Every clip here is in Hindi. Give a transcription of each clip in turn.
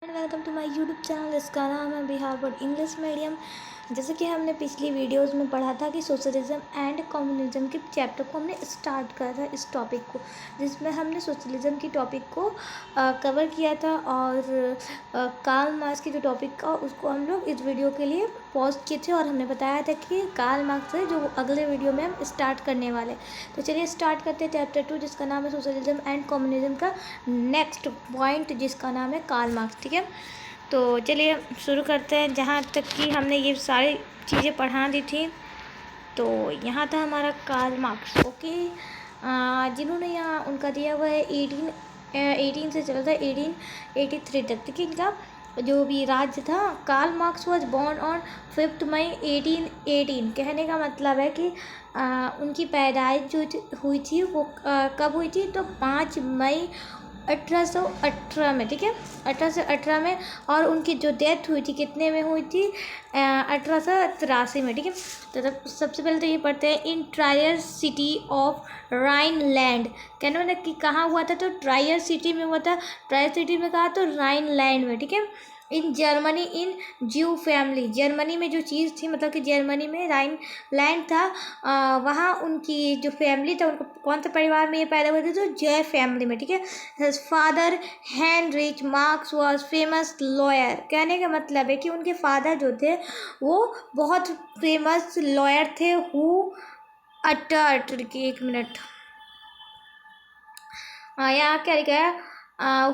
And welcome to my YouTube channel. इसका नाम है बिहार बोर्ड इंग्लिश मीडियम। जैसे कि हमने पिछली वीडियोस में पढ़ा था कि सोशलिज्म एंड कम्युनिज्म के चैप्टर को हमने स्टार्ट करा था, इस टॉपिक को, जिसमें हमने सोशलिज्म की टॉपिक को कवर किया था और कार्ल मार्क्स की जो टॉपिक का उसको हम लोग इस वीडियो के लिए पॉज किए थे और हमने बताया था कि कार्ल मार्क्स है जो अगले वीडियो में हम स्टार्ट करने वाले। तो चलिए स्टार्ट करते हैं चैप्टर 2 जिसका नाम है सोशलिज्म एंड कम्युनिज्म का नेक्स्ट पॉइंट जिसका नाम है कार्ल मार्क्स। ठीक है, तो चलिए शुरू करते हैं। जहाँ तक कि हमने ये सारी चीज़ें पढ़ा दी थी, तो यहाँ था हमारा कार्ल मार्क्स। ओके, जिन्होंने यहाँ उनका दिया हुआ है 18 से चला था 1883 तक। ठीक है, इनका जो भी राज्य था। Karl Marx was born on 5 May 1818। कहने का मतलब है कि उनकी पैदाइश जो हुई थी वो कब हुई थी, तो 5 मई 1818 में। ठीक है, 1818 में। और उनकी जो डेथ हुई थी कितने में हुई थी, 1883 में। ठीक है, तो सबसे पहले तो ये पढ़ते हैं इन ट्रायर सिटी ऑफ राइनलैंड। कहने मतलब कि कहाँ हुआ था, तो ट्रायर सिटी में हुआ था। ट्रायर सिटी में कहा तो राइनलैंड में। ठीक है, इन जर्मनी इन ज्यू फैमिली। जर्मनी में जो चीज़ थी, मतलब कि जर्मनी में राइन लैंड था, वहाँ उनकी जो फैमिली था, उनको कौन सा परिवार में ये पैदा हुए थे, तो जय फैमिली में। ठीक है, his father Heinrich marks was famous lawyer. कहने का मतलब है कि उनके फादर जो थे वो बहुत फेमस लॉयर थे। हु अटर्ड की 1 मिनट, यहाँ क्या लिखा है,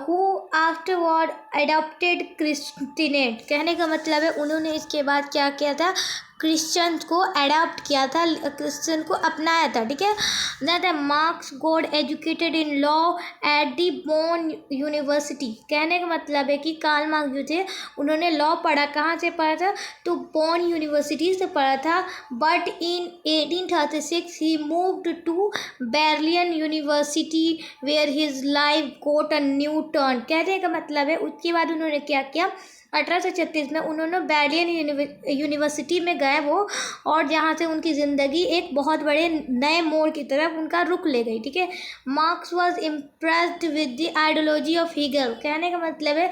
हु आफ्टरवर्ड अडॉप्टेड क्रिस्टिनेट। कहने का मतलब है उन्होंने इसके बाद क्या किया था, क्रिश्चियन को अडॉप्ट किया था, क्रिश्चियन को अपनाया था। ठीक है, that marks God educated in law at the bone university. कहने का मतलब है कि कार्ल मार्क्स जो थे उन्होंने लॉ पढ़ा, कहाँ से पढ़ा था, तो बोन यूनिवर्सिटी से पढ़ा था। बट इन 1836 ही moved to Berlin university where his life got a new turn. कहने का मतलब है उसके बाद उन्होंने क्या किया, 1836 में उन्होंने बेर्लिन यूनिवर्सिटी में गए वो, और जहाँ से उनकी ज़िंदगी एक बहुत बड़े नए मोड़ की तरफ उनका रुख ले गई। ठीक है, Marx was impressed with the ideology of Hegel. कहने का मतलब है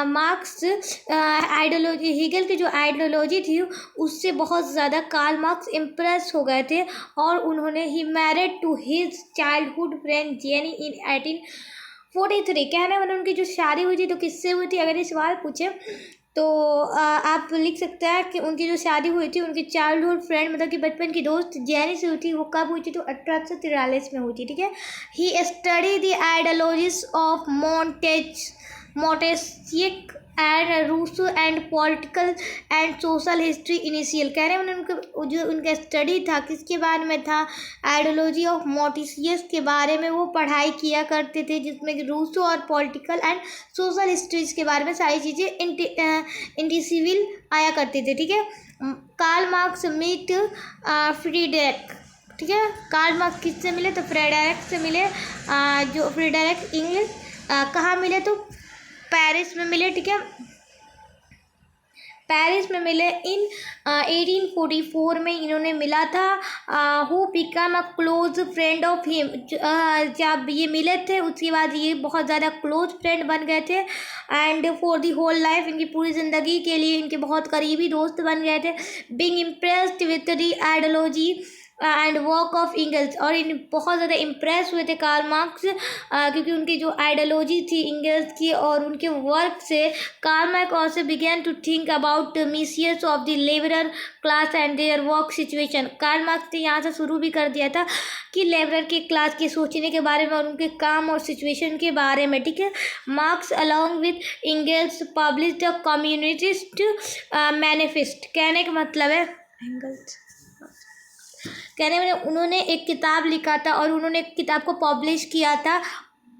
मार्क्स आइडियोलॉजी, हीगल की जो आइडियोलॉजी थी उससे बहुत ज़्यादा कार्ल मार्क्स इम्प्रेस हो गए थे, और उन्होंने he married to his childhood friend Jenny in 1843। कहने मतलब उनकी जो शादी हुई थी तो किससे हुई थी, अगर ये सवाल पूछे तो आप लिख सकते हैं कि उनकी जो शादी हुई थी उनकी चाइल्डहुड फ्रेंड मतलब कि बचपन की दोस्त जेनी से हुई थी। वो कब हुई थी, तो 1843 में हुई थी। ठीक है, he study the ideologies of Montesquieu and Rousseau and political and social history initial. कह रहे हैं उनका जो उनका स्टडी था किसके बारे में था, आइडियोलॉजी ऑफ मोंटेस्क्यू के बारे में वो पढ़ाई किया करते थे, जिसमें कि रूसो और पॉलिटिकल एंड सोशल हिस्ट्रीज के बारे में सारी चीज़ें इंडिसिविल आया करते थे। ठीक है, कार्ल मार्क्स मीट फ्रीडरिक। ठीक है, कार्ल मार्क्स किससे मिले, तो फ्रेडरिक से मिले। जो फ्रेडरिक इंग्लिश कहाँ मिले, तो पेरिस में मिले। ठीक है, पेरिस में मिले। इन 1844 में इन्होंने मिला था। Who become a close friend of him. जब ये मिले थे उसके बाद ये बहुत ज़्यादा क्लोज फ्रेंड बन गए थे, and for the whole life, इनकी पूरी ज़िंदगी के लिए इनके बहुत करीबी दोस्त बन गए थे। Being impressed with the ideology and work of Ingalls. और इन बहुत ज़्यादा इम्प्रेस हुए थे कार्ल मार्क्स क्योंकि उनकी जो आइडियोलॉजी थी इंगल्स की और उनके वर्क से। Karl Marx also began to think about miseries of the labourer class and their work situation. Karl Marx ने यहाँ से शुरू भी कर दिया था कि लेबरर के क्लास के सोचने के बारे में और उनके काम और सिचुएशन के बारे में। ठीक है, marks along with Ingalls publish the communist manifest. कहने का मतलब है इंगल्स कहने में उन्होंने एक किताब लिखा था और उन्होंने एक किताब को पब्लिश किया था,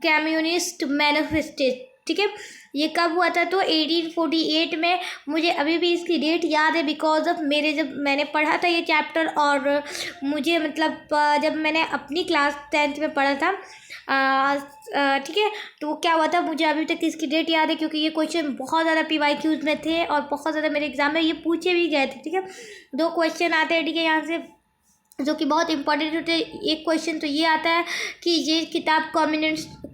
कम्युनिस्ट मैनिफेस्टो। ठीक है, ये कब हुआ था, तो 1848 में। मुझे अभी भी इसकी डेट याद है बिकॉज ऑफ जब मैंने पढ़ा था ये चैप्टर, और मुझे मतलब जब मैंने अपनी क्लास 10th में पढ़ा था। ठीक है, तो वो क्या हुआ था, मुझे अभी तक इसकी डेट याद है क्योंकि ये क्वेश्चन बहुत ज़्यादा PYQs में थे और बहुत ज़्यादा मेरे एग्जाम में ये पूछे भी गए थे। ठीक है, 2 क्वेश्चन आते हैं। ठीक है, यहाँ से जो कि बहुत इंपॉर्टेंट होते हैं। एक क्वेश्चन तो ये आता है कि ये किताब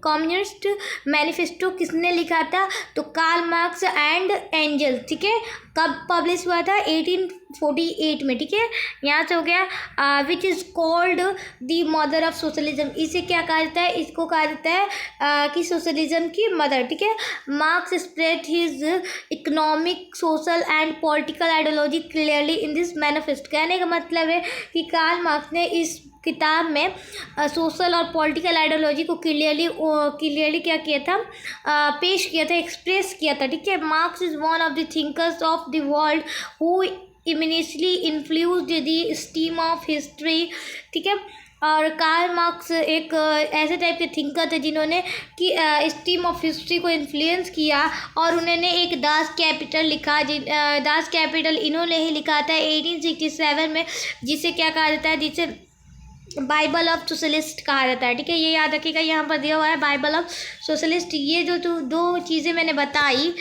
कम्युनिस्ट मैनिफेस्टो किसने लिखा था, तो कार्ल मार्क्स एंड एंजल्स, ठीक है। कब पब्लिश हुआ था, 1848 में, ठीक है। यहाँ से हो गया which is called the mother of socialism, इसे क्या कहा जाता है, इसको कहा जाता है कि सोशलिज्म की मदर, ठीक है। Marks spread his economic social and political ideology clearly in this manifest. कहने का मतलब है कि कार्ल मार्क्स ने इस किताब में सोशल और पॉलिटिकल आइडियोलॉजी को क्लियरली क्या किया था, पेश किया था, एक्सप्रेस किया था, ठीक है। Marks is one of the thinkers of the world who eminently influenced the stream of history, ठीक है। और कार्ल मार्क्स एक ऐसे टाइप के थिंकर थे जिन्होंने कि स्ट्रीम ऑफ हिस्ट्री को इन्फ्लुएंस किया, और उन्होंने एक दास कैपिटल लिखा, दास कैपिटल इन्होंने ही लिखा था 1867 में, जिसे क्या कहा जाता है, जिसे बाइबल ऑफ सोशलिस्ट कहा जाता है, ठीक है। ये याद रखिएगा, यहाँ पर दिया हुआ है बाइबल ऑफ सोशलिस्ट। ये जो दो चीज़ें मैंने बताई,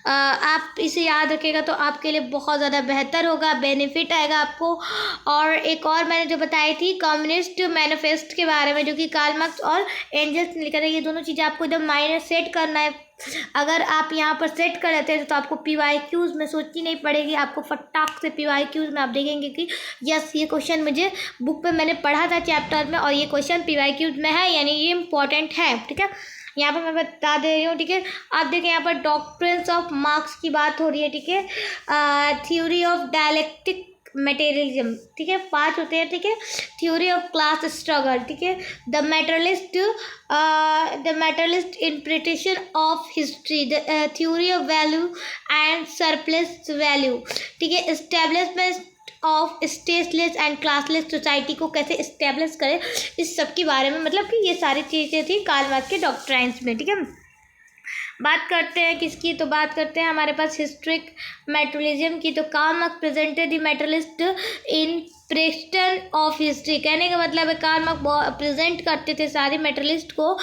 आप इसे याद रखिएगा तो आपके लिए बहुत ज़्यादा बेहतर होगा, बेनिफिट आएगा आपको। और एक और मैंने जो बताई थी कम्युनिस्ट मैनिफेस्ट के बारे में, जो कि कार्ल मार्क्स और एंजल्स ने लिखा था। ये दोनों चीज़ें आपको एकदम माइंड में सेट करना है। अगर आप यहाँ पर सेट कर लेते हैं तो आपको PYQs में सोचनी नहीं पड़ेगी, आपको फटाक से PYQs में आप देखेंगे कि यस ये क्वेश्चन मुझे बुक पे मैंने पढ़ा था चैप्टर में, और ये क्वेश्चन PYQs में है, यानी ये इम्पोर्टेंट है, ठीक है। यहाँ पर मैं बता दे रही हूँ, ठीक है। आप देखें यहाँ पर डॉक्ट्रिन्स ऑफ मार्क्स की बात हो रही है, ठीक है। थ्योरी ऑफ डायलेक्टिक मटेरियलिज्म, ठीक है, 5 होते हैं, ठीक है। थ्योरी ऑफ क्लास स्ट्रगल, ठीक है। The materialist interpretation of history, the theory of value and surplus value, ठीक है। Establishment of stateless and classless society को कैसे इस्टेब्लिश करें, इस सब के बारे में, मतलब कि ये सारी चीज़ें थी कार्ल मार्क्स के डॉक्ट्राइन्स में, ठीक है। बात करते हैं किसकी, तो बात करते हैं हमारे पास हिस्ट्रिक मेटरलिज्म की। तो Karl Marx presented the materialist interpretation of history. कहने का मतलब है कार्ल मार्क्स प्रेजेंट करते थे सारे मेटरलिस्ट को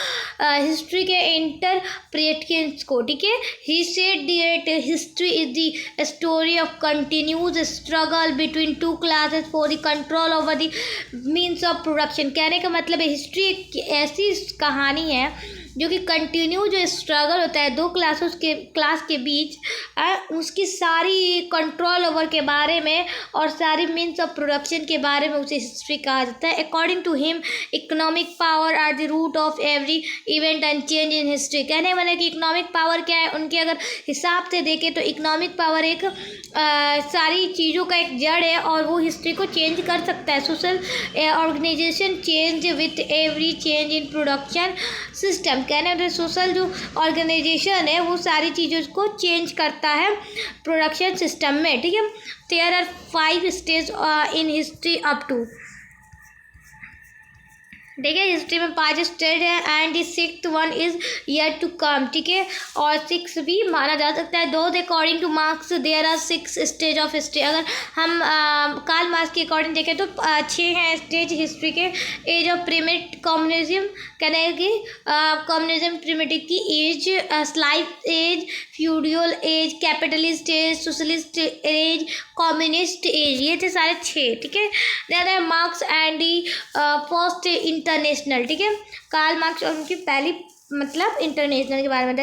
हिस्ट्री के इंटरप्रेटेशंस को, ठीक है। He said that history is the story of continuous struggle between two classes for the control over the means of production. कहने का मतलब है हिस्ट्री एक ऐसी कहानी है जो कि कंटिन्यू जो स्ट्रगल होता है दो क्लास के बीच, उसकी सारी कंट्रोल ओवर के बारे में और सारी मीन्स ऑफ प्रोडक्शन के बारे में उसे हिस्ट्री कहा जाता है। According to him economic power are the root of every event and change in history. कहने वाले कि इकोनॉमिक पावर क्या है, उनके अगर हिसाब से देखें तो इकोनॉमिक पावर एक सारी चीज़ों का एक जड़ है, और वो हिस्ट्री को चेंज कर सकता है। Social organization change with every change in production system. कहने वाले सोशल जो ऑर्गेनाइजेशन है वो सारी चीज़ों को चेंज करता है प्रोडक्शन सिस्टम में, ठीक है। There are 5 stage in history up to, ठीक है। हिस्ट्री में 5 स्टेज है and the 6th one is yet to come, ठीक है। और 6 भी माना जा सकता है। Though according to Marx there are 6 stage of history. अगर हम कार्ल मार्क्स के अकॉर्डिंग देखें तो 6 हैं स्टेज हिस्ट्री के। एज ऑफ प्रिमिटिव कम्युनिज्म, कहना है कि कम्युनिज्म प्रिमिटिव की age, slave age, feudal age, capitalist age, socialist age, communist age, ये थे सारे 6, ठीक है। There are Marx and the first international, ठीक है। कार्ल मार्क्स और उनकी पहली मतलब इंटरनेशनल के बारे में। The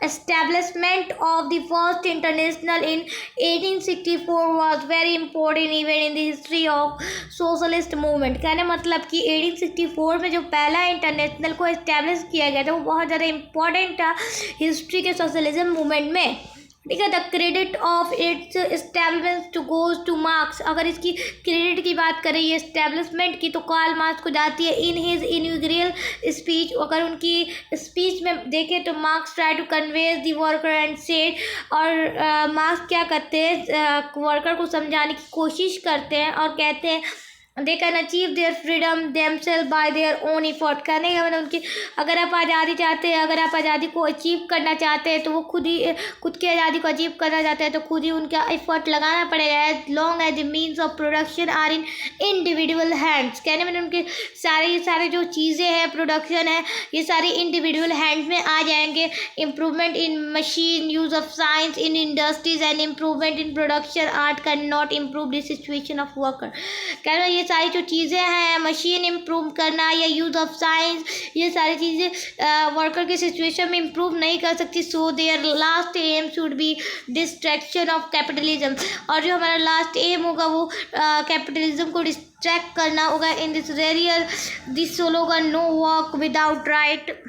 establishment of the first international in 1864 was very important event in the history of socialist movement. कहने मतलब कि 1864 में जो पहला इंटरनेशनल को एस्टेब्लिश किया गया था वो बहुत ज़्यादा इंपॉर्टेंट था हिस्ट्री के सोशलिज्म मूवमेंट में, ठीक है। The credit of its establishment to goes to Marx. अगर इसकी क्रेडिट की बात करें ये एस्टेब्लिशमेंट की तो कार्ल मार्क्स को जाती है। इन हिज इनॉग्रेशन स्पीच, अगर उनकी स्पीच में देखें तो Marx try to convince the worker and said, और मार्क्स क्या करते हैं वर्कर को समझाने की कोशिश करते हैं और कहते हैं they can achieve their freedom themselves by their own effort. कहने का मतलब उनकी, अगर आप आज़ादी चाहते हैं, अगर आप आज़ादी को अचीव करना चाहते हैं तो वो खुद की आज़ादी को अचीव करना चाहते हैं तो खुद ही उनका एफर्ट लगाना पड़ेगा। As long as the means of production are in individual hands. कहने मतलब उनके सारे जो चीज़ें हैं, प्रोडक्शन है, ये सारे इंडिविजुअल हैंड्स में आ जाएंगे। Improvement in machine use of science in industries and improvement in production art can not improve the situation of worker. कहना ये सारी जो चीज़ें हैं, मशीन इम्प्रूव करना या यूज़ ऑफ साइंस, ये सारी चीज़ें वर्कर की सिचुएशन में इम्प्रूव नहीं कर सकती। So their last aim should be distraction of capitalism. और जो हमारा लास्ट एम होगा वो कैपिटलिज्म को डिस्ट्रैक्ट करना होगा। In this era this slogan no work without right.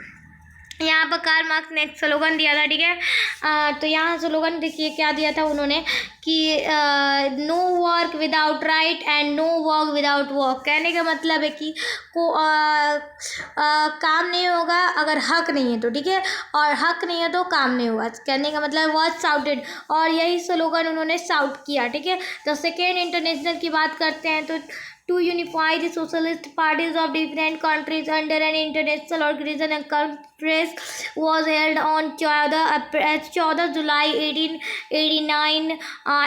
यहाँ पर कार्ल मार्क्स ने एक स्लोगन दिया था, ठीक है। तो यहाँ स्लोगन देखिए क्या दिया था उन्होंने कि no work without right and no work without work. कहने का मतलब है कि काम नहीं होगा अगर हक नहीं है तो, ठीक है, और हक नहीं है तो काम नहीं होगा। कहने का मतलब वॉज साउटेड, और यही स्लोगन उन्होंने साउट किया, ठीक है। तो सेकेंड इंटरनेशनल की बात करते हैं तो to unify the socialist parties of different countries under an international organization, a congress was held on 14 July 1889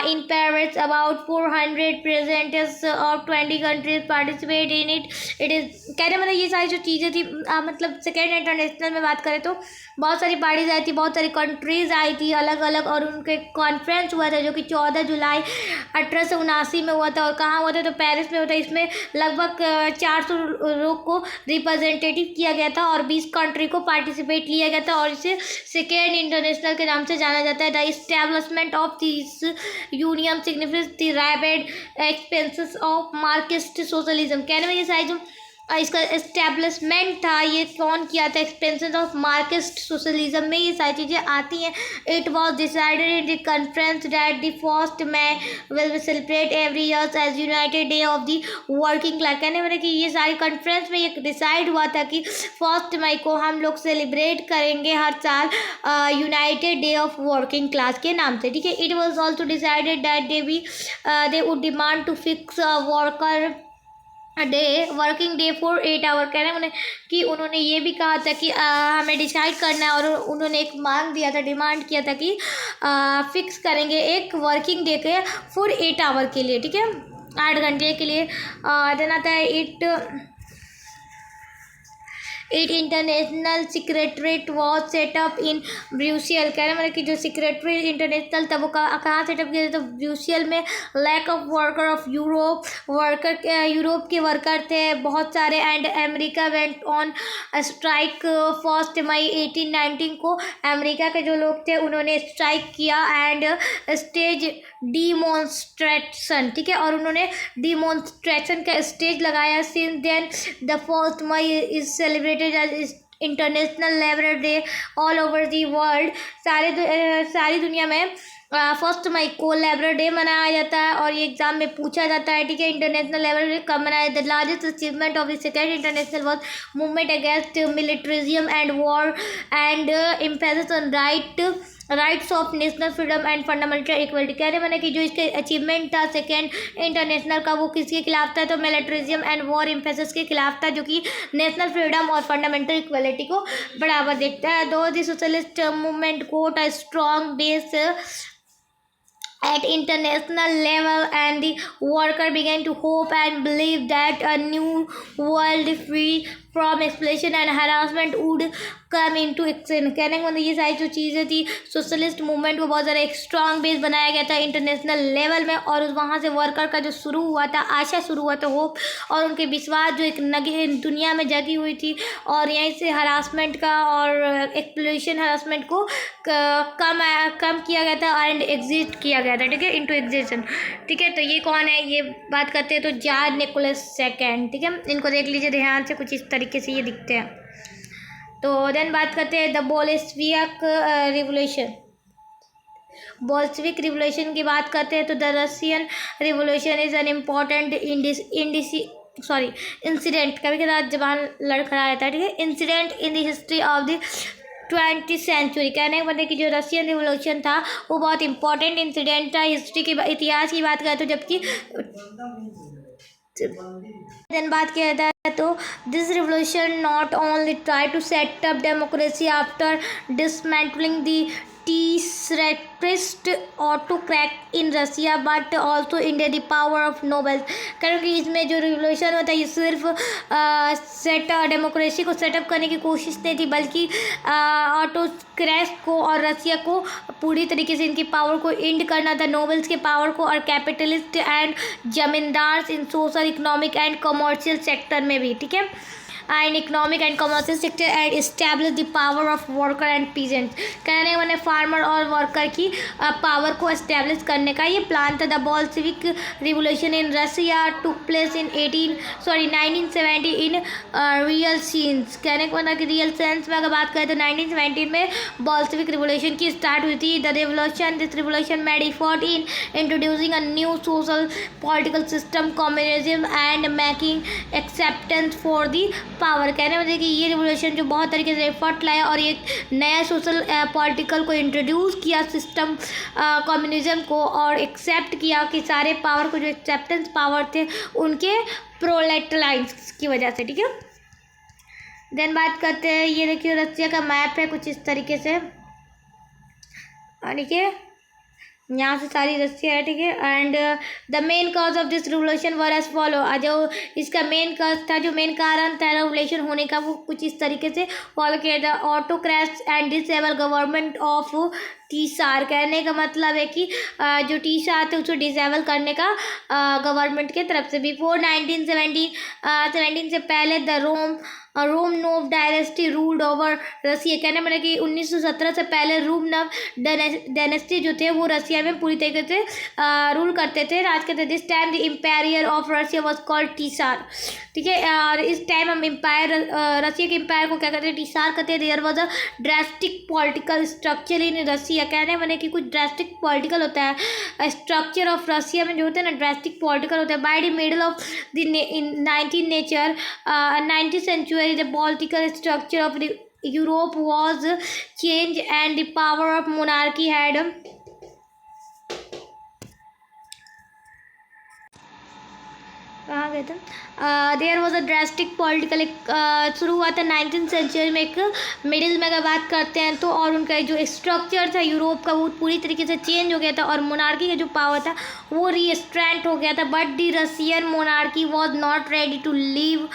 in Paris. About 400 representatives of 20 countries participate in it. It is कहने मतलब ये सारी जो चीज़ें थी, मतलब सेकेंड इंटरनेशनल में बात करें तो बहुत सारी पार्टीज आई थी, बहुत सारी कंट्रीज आई थी अलग अलग, और उनके कॉन्फ्रेंस हुआ था जो कि 14 जुलाई 1879 में हुआ था। और कहाँ हुआ था तो पेरिस में हुआ था। इसमें लगभग 400 लोग को रिप्रेजेंटेटिव किया गया था और 20 कंट्री को पार्टिसिपेट लिया गया था, और इसे सेकेंड इंटरनेशनल के नाम से जाना जाता है। The establishment of this union significance the rapid expenses of Marxist socialism. कहने में ये सारी जो इसका इस्टेब्लिशमेंट था, ये कौन किया था, एक्सपेंशन ऑफ मार्क्सिस्ट सोशलिज्म में ये सारी चीज़ें आती हैं। It was decided in the conference that the 1 May will be celebrate every year as united day of the working class. कहने वाले कि ये सारी कॉन्फ्रेंस में ये डिसाइड हुआ था कि 1 मई को हम लोग सेलिब्रेट करेंगे हर साल united day of working class के नाम से, ठीक है। It was also decided that they would demand to fix worker working day for 8 hour. कहने उन्हें कि उन्होंने ये भी कहा था कि हमें डिसाइड करना है, और उन्होंने एक मांग दिया था, डिमांड किया था कि फिक्स करेंगे एक वर्किंग डे के फॉर 8 आवर के लिए, ठीक है, 8 घंटे के लिए। देन आता है it international secretariat was setup in Brussel. कह रहे मतलब कि जो सेक्रेटरी इंटरनेशनल था वो कहाँ सेटअप किया था, तो ब्रूसेल में। Lack of worker of Europe के वर्कर थे बहुत सारे, and America went on strike 1 May 1819 को। अमेरिका के जो लोग थे उन्होंने स्ट्राइक किया एंड स्टेज डिमॉन्स्ट्रेशन, ठीक है, और उन्होंने डिमॉन्स्ट्रेशन का स्टेज लगाया। Since then the 1 May is celebrated as international labour day all over the world. सारी दुनिया में 1 मई को लेबर डे मनाया जाता है, और ये एग्जाम में पूछा जाता है, ठीक है। इंटरनेशनल लेबर डे कब मनाया? The largest achievement of the second international was movement against militarism and war and emphasis on rights of national freedom and fundamental equality. कह रहे मैंने कि जो इसके अचीवमेंट था सेकेंड इंटरनेशनल का, वो किसके खिलाफ था, तो मिलिट्रिज्म एंड वॉर एम्फेसिस के खिलाफ था, जो कि नेशनल फ्रीडम और फंडामेंटल इक्वलिटी को बढ़ावा देता है। Though the socialist movement got a strong base at international level, and the worker began to hope and believe that a new world free from exploitation and harassment would come into action। कहने का मतलब ये सारी जो चीज़ें थी, सोशलिस्ट मूवमेंट को बहुत ज़्यादा एक स्ट्रॉन्ग बेस बनाया गया था इंटरनेशनल लेवल में, और वहाँ से वर्कर का जो शुरू हुआ था, आशा शुरू हुआ था, होप और उनके विश्वास जो एक नगी दुनिया में जगी हुई थी, और यहीं से हरासमेंट का और एक्सप्लॉइटेशन हरासमेंट को कम किया गया था एंड एग्जिस्ट किया गया था, ठीक है, इनटू एग्जिस्टेंस, ठीक है। तो ये कौन है, ये बात करते हैं तो जार्ज निकोलस सेकेंड, ठीक है। इनको देख लीजिए ध्यान से, कुछ इस तरीके से ये दिखते हैं। तो देन बात करते हैं the Bolshevik revolution. Bolshevik revolution की बात करते हैं तो the Russian revolution is an important incident, कभी कभी जबान लड़खड़ा रहता है, ठीक है, incident in the history of the 20th century. कहने का मतलब कि जो रशियन रिवोल्यूशन था वो बहुत इंपॉर्टेंट इंसिडेंट था हिस्ट्री की, इतिहास की बात करें तो, जबकि देन बात किया जाता है तो this revolution not only tried to set up democracy after dismantling the tsarist autocrat in Russia but also ended the power of noble. क्योंकि इसमें जो रिवोल्यूशन होता है ये सिर्फ डेमोक्रेसी को सेटअप करने की कोशिश नहीं थी, बल्कि ऑटोक्रैट को और रसिया को पूरी तरीके से इनकी पावर को इंड करना था, नोबल्स के पावर को और capitalist and zamindars in social economic and commercial sector में भी, ठीक है, and economic and commercial sector and establish the power of worker and peasant. कहने मैंने फार्मर और वर्कर की पावर को इस्टेब्लिश करने का ये प्लान था। The Bolshevik revolution in Russia took place in 1970 in real sense. कहने का मतलब कि रियल सेंस में अगर बात करें तो 1917 में बोल्शेविक रिवोल्यूशन की स्टार्ट हुई थी। This revolution made effort in introducing a new social political system communism and making acceptance for the power. कहने मतलब कि ये रिवोल्यूशन जो बहुत तरीके से एफर्ट लाया और एक नया सोशल पॉलिटिकल को इंट्रोड्यूस किया सिस्टम कम्युनिज्म को, और एक्सेप्ट किया कि सारे पावर को जो एक्सेप्टेंस पावर थे उनके प्रोलेटलाइंस की वजह से, ठीक है। देन बात करते हैं, ये देखिए रसिया का मैप है कुछ इस तरीके से, ठीक है, यहाँ से सारी रस्सियाँ है, ठीक है। And the main cause of this revolution were as follow. जो इसका मेन कॉज था, जो मेन कारण था रिवोल्यूशन होने का, वो कुछ इस तरीके से फॉलो किया था। ऑटोक्रैट्स एंड डिसेबल गवर्नमेंट ऑफ टीसार। कहने का मतलब है कि जो टीसार थे उसको डिसेबल करने का गवर्नमेंट के तरफ से। बिफोर 1917 से पहले the Romanov dynasty ruled over Russia. कहने मतलब कि 1917 से पहले रोमनोव डायनेस्टी जो थे वो रसिया में पूरी तरीके से रूल करते थे, राज करते थे। This time the emperor of Russia was called Tsar, ठीक है। और इस टाइम हम इम्पायर रसिया के इम्पायर को क्या कहते हैं, टीसार कहते हैं। There was a drastic political structure in Russia. कहने मैंने कि कुछ ड्रास्टिक पॉलिटिकल होता है स्ट्रक्चर ऑफ रसिया में, जो होता है ना ड्रास्टिक पॉलिटिकल होता है। By the middle of the 19th century the political structure of the Europe was changed and the power of monarchy had कहाँ गए थे, there was a drastic political. शुरू हुआ था 19th सेंचुरी में, एक मिडिल में अगर बात करते हैं तो, और उनका जो स्ट्रक्चर था यूरोप का वो पूरी तरीके से चेंज हो गया था और मोनार्की का जो पावर था वो रीस्ट्रेंट हो गया था। But the Russian monarchy was not ready to leave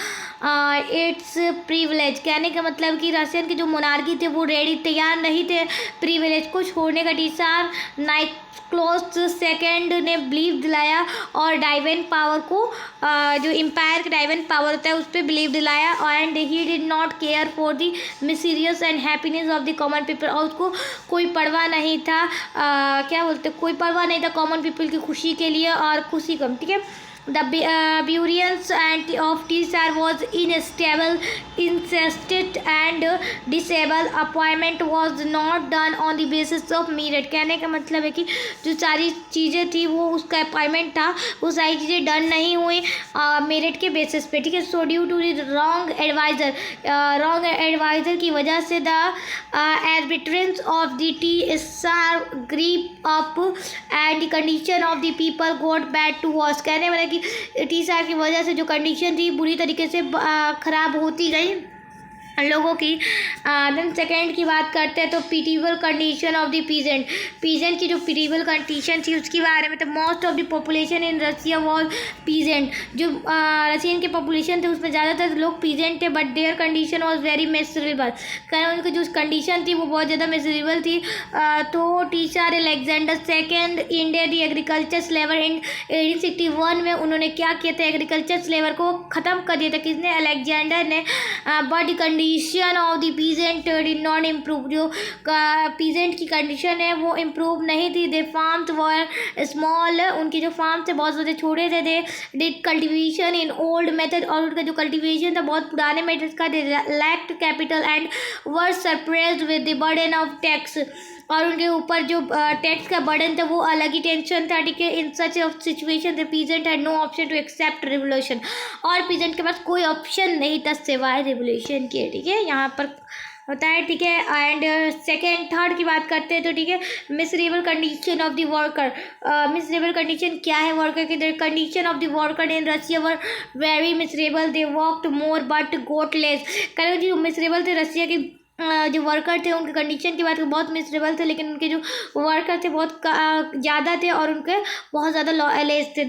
its privilege. कहने का मतलब कि रशियन की जो मोनार्की थे वो तैयार नहीं थे प्रिविलेज को छोड़ने का। टीसार नाइक्लोस सेकेंड ने बिलीव दिलाया और डाइवेन पावर को जो एम्पायर का डाइवेन पावर होता है उस पर बिलीव दिलाया। And he did not care for the miseries and happiness of the common people. और उसको कोई परवाह नहीं था, क्या बोलते, कोई परवाह नहीं था कॉमन पीपल की खुशी के लिए और खुशी कम, ठीक है। The burials and of Tsar was unstable, incensed and disabled. Appointment was not done on the basis of merit. कहने का मतलब है कि जो सारी चीज़ें थी वो उसका अपॉइंटमेंट था, वो सारी चीज़ें डन नहीं हुई मेरिट के बेसिस पे, ठीक है। So due to the wrong adviser की वजह से the arbitrariness of the Tsar grew up and the condition of the people got bad to worse. कहने वाले कि टीसार की वजह से जो कंडीशन थी बुरी तरीके से ख़राब होती गई लोगों की। देन सेकेंड की बात करते हैं तो pitiable condition of the peasant की जो पिटिबल कंडीशन थी उसके बारे में। तो most of the population in Russia was peasant. जो रशियन के पॉपुलेशन थे उसमें ज़्यादातर लोग पीजेंट थे, but their condition was very miserable. कारण उनकी जो कंडीशन थी वो बहुत ज़्यादा मिजरेबल थी। तो Tsar Alexander second ended the agriculture slavery in 1861 में उन्होंने क्या किया था, एग्रीकल्चर स्लेवर को ख़त्म कर दिया था। किसने, अलेक्जेंडर ने। But condition of the peasant did not improve. जो पीजेंट की कंडीशन है वो इम्प्रूव नहीं थी। दे फार्म्स वर स्मॉल, उनके जो फार्म थे बहुत ज़्यादा छोटे थे। They did cultivation in old method, और उनका जो कल्टिवेशन था बहुत पुराने मेथड का। They lacked capital and were surprised with the burden of tax, और उनके ऊपर जो टैक्स का बर्डन था वो अलग ही टेंशन था, ठीक है। In such of situation the peasant had no option to accept revolution, और पीजेंट के पास कोई ऑप्शन नहीं था सिवाय रिवोल्यूशन के, ठीक है। यहाँ पर होता है, ठीक है। एंड सेकेंड थर्ड की बात करते हैं तो ठीक है, miserable condition of the worker. Miserable condition क्या है वर्कर की? The condition of the worker in Russia were very miserable, they worked more but got less. कह जो मिसरेबल थे रशिया के जो वर्कर थे उनके कंडीशन की बात करें बहुत मिसरेबल थे, लेकिन उनके जो वर्कर थे बहुत ज़्यादा थे और उनके बहुत ज़्यादा लेस थे।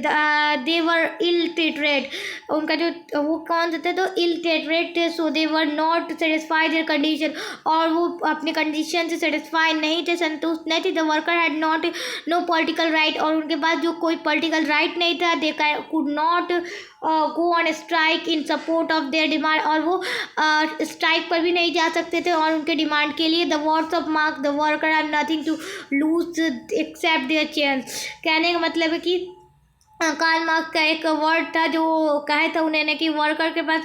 दे वर इल ट्रीटेड, उनका जो वो कौन से थे तो इल ट्रीटेड थे। So they were not satisfy their condition, और वो अपने कंडीशन से सेटिस्फाई नहीं थे, संतुष्ट नहीं थे। The worker had not know political right, और उनके पास जो कोई पॉलिटिकल राइट नहीं था। They could not go on strike in support of their demand, और वो स्ट्राइक पर भी नहीं जा सकते थे और उनके डिमांड के लिए। The words of Marx, the worker have nothing to lose except their change. कहने का मतलब है कि कार्ल मार्क्स का एक वर्ड था जो कहा था उन्होंने कि वर्कर के पास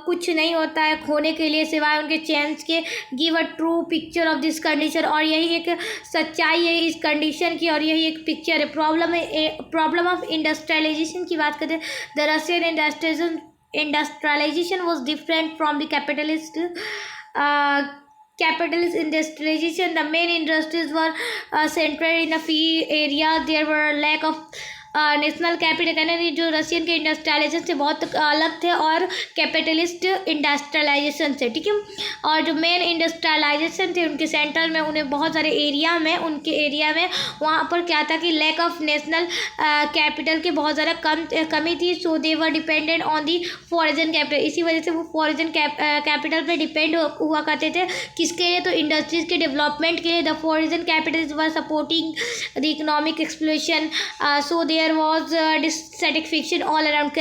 कुछ नहीं होता है खोने के लिए सिवाय उनके चेंज के। Give a true picture of this condition, और यही एक सच्चाई है इस कंडीशन की, और यही एक पिक्चर है। प्रॉब्लम ऑफ इंडस्ट्रियलाइजेशन की बात करते हैं। The Russian industrialization was different from the capitalist industrialization. The main industries were centered in a few areas. There were a lack of national capital. कहने की जो रशियन के इंडस्ट्रियलाइजेशन से बहुत अलग थे और कैपिटलिस्ट इंडस्ट्रियलाइजेशन से, ठीक है। और जो मेन इंडस्ट्रियलाइजेशन थे उनके सेंटर में उन्हें बहुत सारे उनके एरिया में वहाँ पर क्या था कि लैक ऑफ नेशनल कैपिटल की बहुत ज़्यादा कमी थी। So they were dependent on the foreign capital, इसी वजह से वो फॉरेन कैपिटल पे डिपेंड हुआ करते थे। किसके लिए? तो इंडस्ट्रीज के डेवलपमेंट के लिए। The foreign capital were supporting the economic explosion, so there was dissatisfaction all around.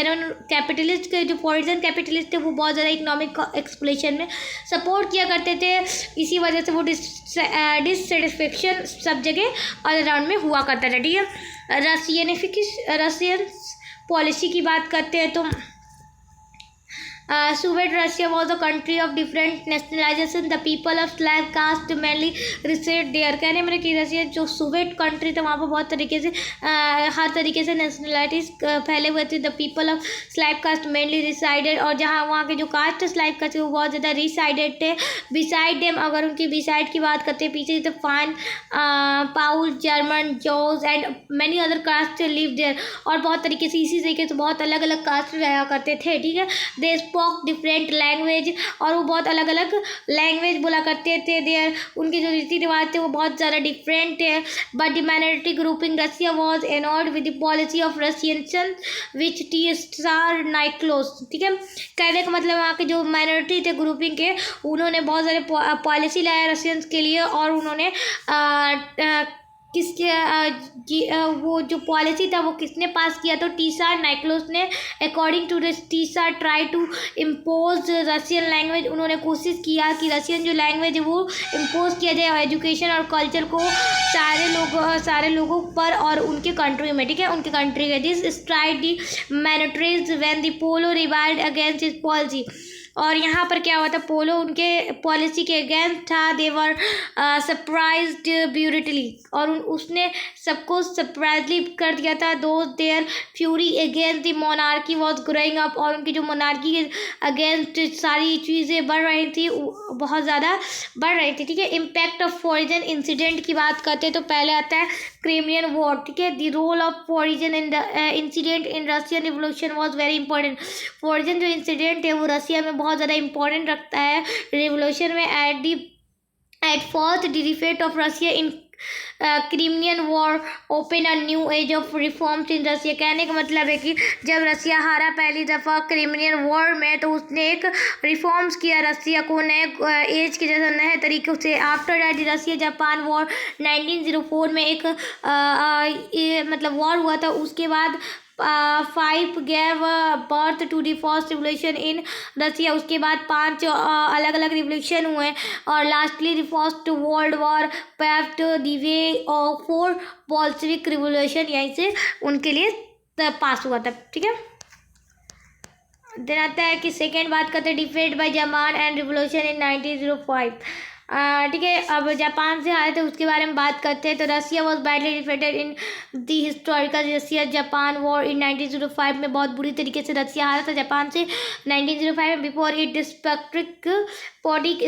Capitalist के जो फॉरेन कैपिटलिस्ट थे वो बहुत ज़्यादा इकोनॉमिक एक्सप्लोशन में सपोर्ट किया करते थे, इसी वजह से वो डिससेटिस्फेक्शन सब जगह ऑल अराउंड में हुआ करता था, ठीक है। रशियन पॉलिसी की बात करते हैं तो Soviet Russia was a country of different nationalization. The people of Slav caste mainly reside there. कहने मेरे कि रशिया जो सोवियत कंट्री था वहाँ पर बहुत तरीके से हर तरीके से नेशनलिटीज फैले हुए थे। The people of Slav caste mainly resided, और जहाँ वहाँ के जो कास्ट स्लाइव कास्ट वो बहुत ज़्यादा रिसाइडेड थे। बिसाइड डेम, अगर उनकी बिसाइड की बात करते हैं पीछे तो Finns Poles German Jews and many other caste live there, और बहुत तरीके से इसी तरीके से बहुत अलग अलग कास्ट रहा करते थे, ठीक है। दे स्पोक डिफरेंट लैंग्वेज, और वो बहुत अलग अलग लैंग्वेज बोला करते थे। देयर उनके जो रीति रिवाज थे वो बहुत ज़्यादा डिफरेंट है। But the minority grouping Russia was annoyed with the policy of Russian which Tsar Nicholas, ठीक है। कहने का मतलब वहाँ के जो माइनॉरिटी थे ग्रुपिंग के उन्होंने बहुत सारे पॉलिसी लाया रशियंस के लिए, और उन्होंने वो जो पॉलिसी था वो किसने पास किया? तो टीसार नाइक्लोस ने। According to this Tsar try to impose Russian language, उन्होंने कोशिश किया कि रशियन जो लैंग्वेज है वो इम्पोज किया जाए एजुकेशन और कल्चर को सारे लोगों पर और उनके कंट्री में, ठीक है, उनके कंट्री में। This stirred the minorities when the Poles revolted against his policy, और यहाँ पर क्या हुआ था? पोलो उनके पॉलिसी के अगेंस्ट था। दे वर सरप्राइज्ड ब्यूटिफुली, और उसने सबको सरप्राइजली कर दिया था। Though their fury against the monarchy was growing up, और उनकी जो मोनार्की के अगेंस्ट सारी चीज़ें बढ़ रही थी, बहुत ज़्यादा बढ़ रही थी, ठीक है। इम्पैक्ट ऑफ फॉरेन इंसिडेंट की बात करते हैं तो पहले आता है क्रिमियन वॉर, ठीक है। The role of foreign incident in Russian revolution was very important. Foreign जो इंसिडेंट है वो रशिया में बहुत ज़्यादा इंपॉर्टेंट रखता है रिवोल्यूशन में। At first the defeat of Russia in Crimean war open a new age of reforms in Russia. कहने का मतलब है कि जब रशिया हारा पहली दफ़ा क्रिमियन वॉर में तो उसने एक रिफॉर्म्स किया रशिया को नए एज के जैसा नए तरीक़ों से। After that Russia Japan war 1904 में एक मतलब वॉर हुआ था, उसके बाद 5 gave birth to the first revolution in रसिया। उसके बाद 5 अलग अलग रिवोल्यूशन हुए, और lastly the First World war paved the way for Bolshevik revolution, यहीं से उनके लिए पास हुआ था, ठीक है। देन आता है कि सेकेंड बात करते हैं defeat by Japan and revolution in 1905। ठीक है। अब जापान से हारे थे उसके बारे में बात करते हैं। तो Russia was badly defeated in the historical Russia Japan war in 1905 में बहुत बुरी तरीके से रसिया हारा था जापान से 1905 में। Before it despotic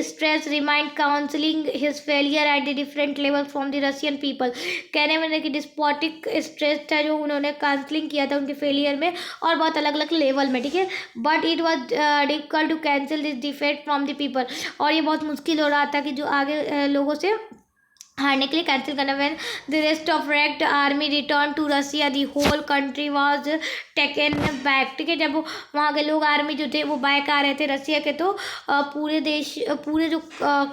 stress remind counselling his failure at the different level from the Russian people. कहने में कि डिस्पोटिक स्ट्रेस था जो उन्होंने काउंसलिंग किया था उनके फेलियर में और बहुत अलग अलग लेवल में, ठीक है। But it was difficult to cancel this defect from the people, और ये बहुत मुश्किल हो रहा था कि जो आगे लोगों से हारने के लिए कैंसिल करना। When the rest of wrecked army return to Russia the whole country was taken back, ठीक है। जब वहाँ के लोग आर्मी जो थे वो बैक आ रहे थे रसिया के, तो पूरे जो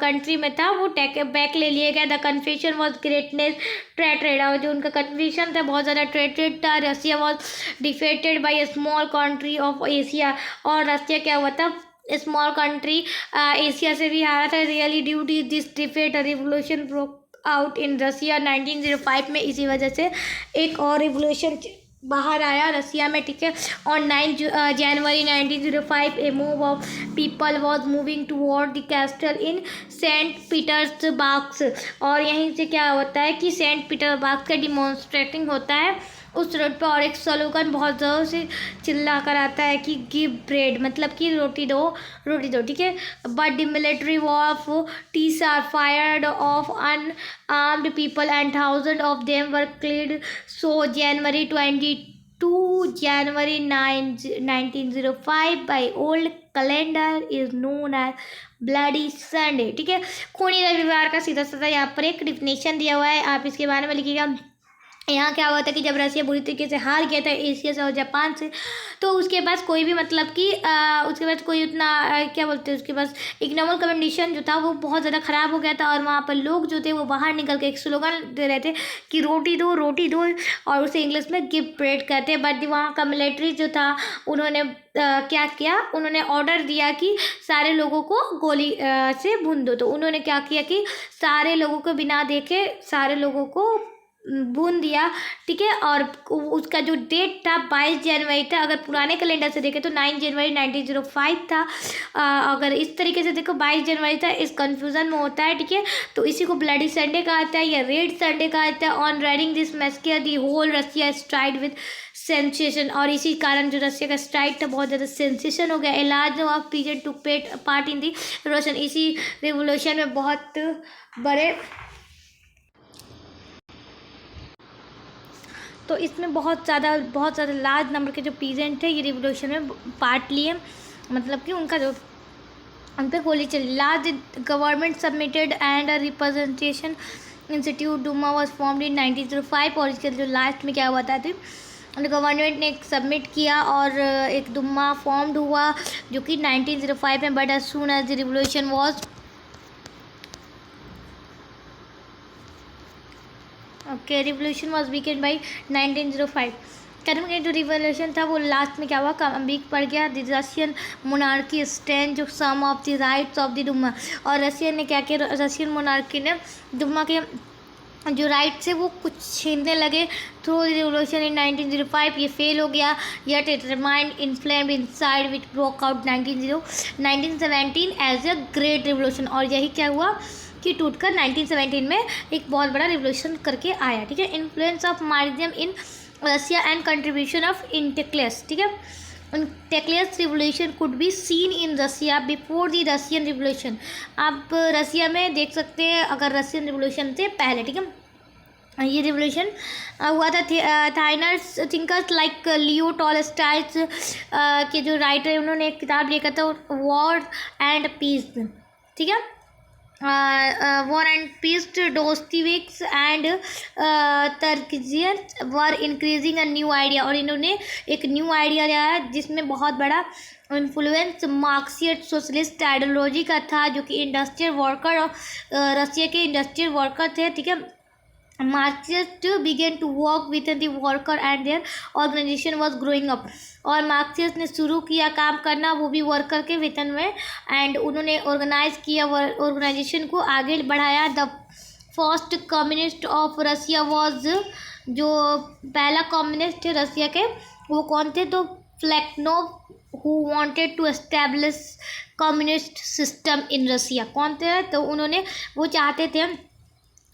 कंट्री में था वो टेक बैक ले लिया गया। The confusion was greatness treated, और जो उनका कन्फ्यूजन था बहुत ज़्यादा ट्रेटेड था। Russia was defeated by a small country of Asia, और रसिया क्या हुआ था स्मॉल कंट्री एशिया से भी हारा था। Really due to this defeat revolution broke out in Russia 1905 में। इसी वजह से एक और रिवोल्यूशन बाहर आया रसिया में, ठीक है। On 9 January 1905 a move of people was moving toward the castle in Saint Petersburg, और यहीं से क्या होता है कि सेंट पीटर्सबर्ग का डिमॉन्स्ट्रेटिंग होता है उस रोड पर, और एक स्लोगन बहुत ज़ोर से चिल्ला कर आता है कि गिव ब्रेड, मतलब कि रोटी दो, ठीक है। But the military war of Tsar fired of unarmed people and thousand of them were killed. So January 1905 by old calendar is known as bloody Sunday, ठीक है। खूनी रविवार का सीधा सीधा यहाँ पर एक डिफिनेशन दिया हुआ है, आप इसके बारे में लिखिएगा। यहाँ क्या हुआ था कि जब रसिया बुरी तरीके से हार गया था एशिया से और जापान से, तो उसके पास कोई भी मतलब कि उसके पास कोई उतना क्या बोलते हैं, उसके पास इकोनॉमिक कंडीशन जो था वो बहुत ज़्यादा ख़राब हो गया था, और वहाँ पर लोग जो थे वो बाहर निकल के एक स्लोगन दे रहे थे कि रोटी दो, और उसे इंग्लिश में गिव ब्रेड कहते हैं। बट वहाँ का मिलिट्री जो था उन्होंने क्या किया, उन्होंने ऑर्डर दिया कि सारे लोगों को गोली से भून दो। तो उन्होंने क्या किया कि सारे लोगों को बिना देखे सारे लोगों को भून दिया, ठीक है। और उसका जो डेट था 22 जनवरी था, अगर पुराने कैलेंडर से देखें तो 9 जनवरी 1905 था। अगर इस तरीके से देखो 22 जनवरी था, इस कन्फ्यूज़न में होता है, ठीक है। तो इसी को ब्लडी संडे कहा जाता है या रेड संडे कहा जाता है। On riding this massacre the whole Russia stirred with sensation, और इसी कारण जो रसिया का स्ट्राइक था बहुत ज़्यादा सेंसेशन हो गया। A large of period to part in the revolution, इसी रिवोल्यूशन में बहुत बड़े, तो इसमें बहुत ज़्यादा लार्ज नंबर के जो पीजेंट थे ये रिवोल्यूशन में पार्ट लिए, मतलब कि उनका जो उन पर गोली चली। Large government submitted and representation institute Duma was formed in 1905, और इसके जो लास्ट में क्या हुआ था गवर्नमेंट ने एक सबमिट किया और एक दुम्मा फॉर्म्ड हुआ जो कि 1905 में। But as soon as the revolution was revolution was weakened by 1905। कहने में जो रिवोल्यूशन था वो लास्ट में क्या हुआ, वीक पड़ गया। द रशियन मोनार्की स्टैंड जो some of the rights of the Duma, और रशियन ने क्या किया, रशियन मोनार्की ने दुम्मा के जो राइट्स है वो कुछ छीनने लगे थ्रू रिवोल्यूशन इन 1905। ये फेल हो गया, yet it remind inflamed inside which broke out 1917 as a great revolution, और यही क्या हुआ कि टूटकर 1917 में एक बहुत बड़ा रिवोल्यूशन करके आया, ठीक है। Influence of Marxism in Russia and contribution of intellectuals, ठीक है। Intellectuals revolution could be seen in Russia before the Russian revolution, आप रसिया में देख सकते हैं अगर रशियन रिवोल्यूशन से पहले, ठीक है। ये रिवोल्यूशन हुआ था थाइनर्स थिंकर्स लाइक लियो टॉलस्टॉय के जो राइटर है उन्होंने एक किताब लिखा था वॉर एंड पीस, ठीक है। War and peace Dostoevsky's and तर्किजियन were increasing a new idea, और इन्होंने एक न्यू आइडिया लिया है जिसमें बहुत बड़ा इन्फ्लुएंस मार्क्सिस्ट सोशलिस्ट आइडियोलॉजी का था, जो कि इंडस्ट्रियल वर्कर रसिया के इंडस्ट्रियल वर्कर थे, ठीक है। Marxists began to work within the worker and their organization was growing up, और मार्क्सिस्ट ने शुरू किया काम करना वो भी वर्कर के वेतन में, एंड उन्होंने ऑर्गेनाइज किया ऑर्गेनाइजेशन को आगे बढ़ाया। The first communist of Russia was, जो पहला कम्युनिस्ट थे रसिया के वो कौन थे, तो प्लेखनोव who wanted to establish communist system in Russia। कौन थे? तो उन्होंने वो चाहते थे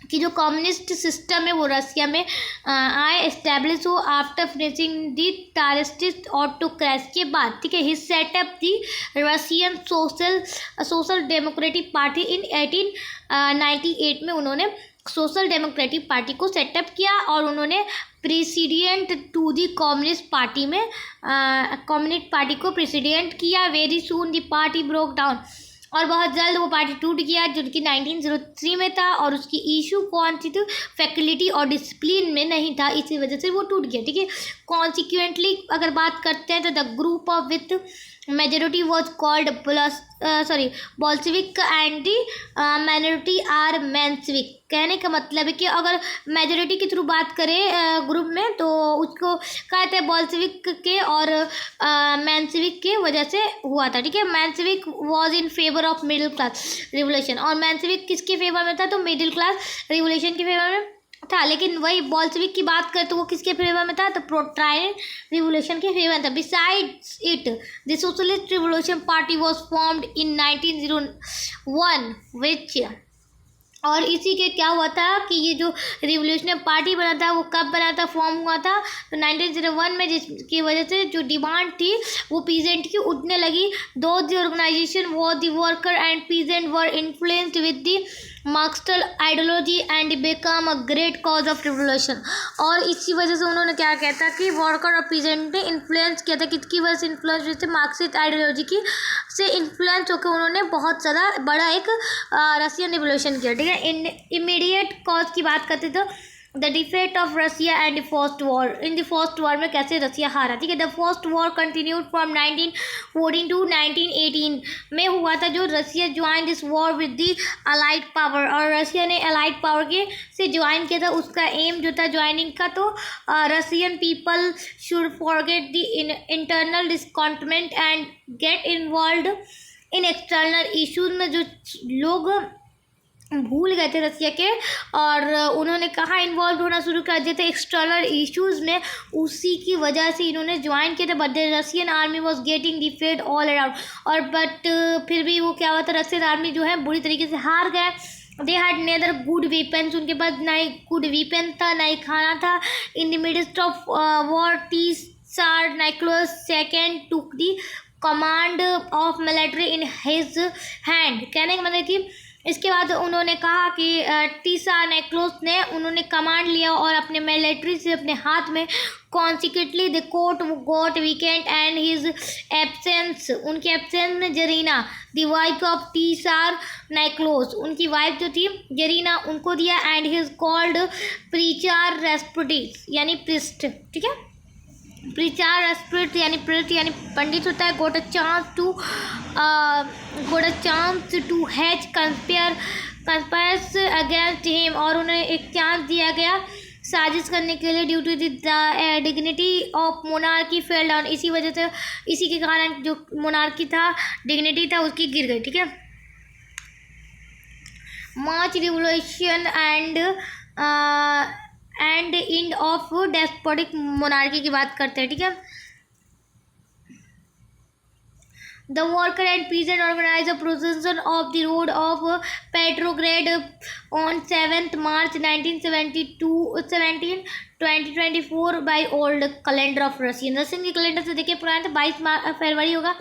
कि जो कम्युनिस्ट सिस्टम है वो रसिया में आए, एस्टेब्लिश हो after finishing the tsarist autocracy के बाद। ठीक है, he set up the Russian Social Democratic Party in 1898 में उन्होंने सोशल डेमोक्रेटिक पार्टी को सेटअप किया और उन्होंने president to the Communist Party में कम्युनिस्ट पार्टी को प्रेसिडेंट किया। Very soon the party broke down, और बहुत जल्द वो पार्टी टूट गया जो कि 1903 में था, और उसकी इशू कौन सी थी? फैकल्टी और डिसिप्लिन में नहीं था, इसी वजह से वो टूट गया। ठीक है, कॉन्सिक्वेंटली अगर बात करते हैं तो the group of with majority was called Bolshevik and the minority are Menshevik. कहने का मतलब है कि अगर मेजोरिटी के थ्रू बात करें ग्रुप में तो उसको कहते हैं बोल्शेविक के और मेंशेविक के वजह से हुआ था। ठीक है, Menshevik was in favour of middle class revolution, और मेंशेविक किसके फेवर में था? तो मिडिल क्लास रिवोल्यूशन के फेवर में था। लेकिन वही बोल्शेविक की बात करें तो वो किसके फेवर में था? तो प्रोलेटारियन रिवोल्यूशन के फेवर में था। Besides it the socialist revolution party was formed in 1901 विच, और इसी के क्या हुआ था कि ये जो रिवोल्यूशनरी पार्टी बना था वो कब बना था, फॉर्म हुआ था? तो 1901 में, जिसकी वजह से जो डिमांड थी वो पीजेंट की उठने लगी। Though the organisation war the worker and peasant were influenced with the मार्क्सवादी ideology and become a great cause of revolution, और इसी वजह से उन्होंने क्या कहता कि वर्कर और पीजेंट ने इन्फ्लुएंस किया था, किसकी वजह से इन्फ्लुएंस हुए थे? मार्क्सिस्ट आइडियोलॉजी की से इन्फ्लुएंस होकर उन्होंने बहुत ज़्यादा बड़ा एक रशियन रिवोल्यूशन किया। ठीक है, इन इमीडिएट कॉज की बात करते तो the defeat of Russia and first war, in the first war में कैसे रसिया हारा। ठीक है, the first war continued from 1914 to 1918 में हुआ था, जो Russia join this war with the allied power, और रसिया ने अलाइड पावर के से ज्वाइन किया था। उसका एम जो था ज्वाइनिंग का, तो Russian people should forget the internal discontentment and get involve in external issues में जो लोग भूल गए थे रसिया के, और उन्होंने कहाँ इन्वॉल्व होना शुरू कर दिया था? एक्सटर्नल इश्यूज़ में। उसी की वजह से इन्होंने ज्वाइन किया था। But the Russian army was getting defeated all around, और बट फिर भी वो क्या हुआ था? रसियन आर्मी जो है बुरी तरीके से हार गए। They had neither good weapons, उनके पास ना ही गुड वेपन था ना ही खाना था। In the midst of war tsar Nicholas second took the command of military in his hand. कहने का मतलब कि इसके बाद उन्होंने कहा कि टीसा नेक्लोस ने उन्होंने कमांड लिया और अपने मिलिट्री से अपने हाथ में। Consequently the court got weekend and his absence, उनके एब्सेंस में जरीना द वाइफ ऑफ टीसार नाइक्लोस, उनकी वाइफ जो थी जरीना, उनको दिया। एंड हिज कॉल्ड प्रीचार रेस्पुटिस यानी प्रिस्ट। ठीक है, प्रीचार रेस्पिट यानी प्रिस्ट यानी पंडित होता है। Got a chance to hatch conspires against him, और उन्हें एक चांस दिया गया साजिश करने के लिए। Due to the dignity of monarchy fell down, इसी वजह से, इसी के कारण जो मोनार्की था, डिग्निटी था, उसकी गिर गई। ठीक है, March revolution and end of despotic monarchy की बात करते हैं। ठीक है, the worker and peasant organise a procession of the road of Petrograd on 7 March 2024 by old calendar of Russian. Russian के कैलेंडर से देखिए पुराना था, 22 फरवरी होगा।